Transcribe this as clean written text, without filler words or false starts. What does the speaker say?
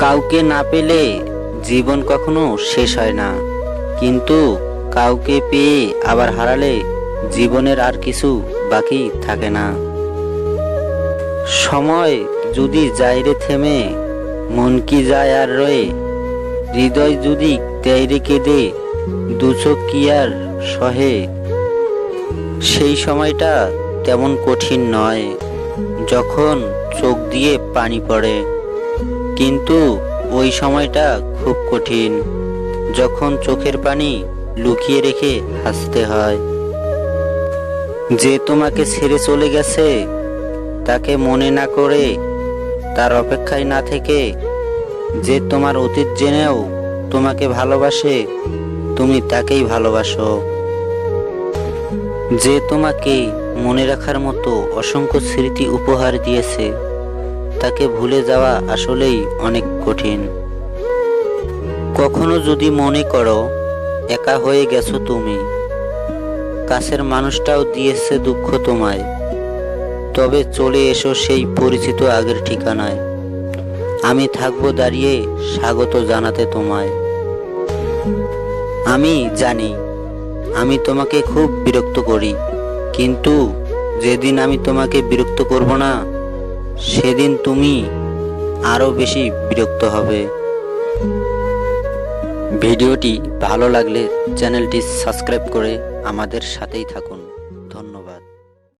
কাউকে না পেলে জীবন কখনো শেষ হয় না, কিন্তু কাউকে পেয়ে আবার হারালে জীবনের আর কিছু বাকি থাকে না। সময় যদি যায় রে থেমে, মন কি যায় আর রয়ে, হৃদয় যদি দেয় রে কেঁদে, দুচোখ কি আর সহে। সেই সময়টা তেমন কঠিন নয় যখন চোখ দিয়ে পানি পড়ে, কিন্তু ওই সময়টা খুব কঠিন যখন চোখের পানি লুকিয়ে রেখে হাসতে হয়। যে তোমাকে ছেড়ে চলে গেছে তাকে মনে না করে, তার অপেক্ষায় না থেকে, যে তোমার অতীত জেনেও তোমাকে ভালোবাসে, তুমি তাকেই ভালোবাসো। যে তোমাকে মনে রাখার মতো অসংখ্য স্মৃতি উপহার দিয়েছে, তাকে ভুলে যাওয়া আসলেই অনেক কঠিন। কখনো যদি মনে করো একা হয়ে গেছো তুমি, কাছের মানুষটাও দিয়েছে দুঃখ তোমায়, তবে চলে এসো সেই পরিচিত আগের ঠিকানায়। আমি থাকবো দাঁড়িয়ে স্বাগত জানাতে তোমায়। আমি জানি আমি তোমাকে খুব বিরক্ত করি, কিন্তু যেদিন আমি তোমাকে বিরক্ত করব না, সেদিন তুমি আরো বেশি বিরক্ত হবে। ভিডিওটি ভালো লাগলে চ্যানেলটি সাবস্ক্রাইব করে আমাদের সাথেই থাকুন।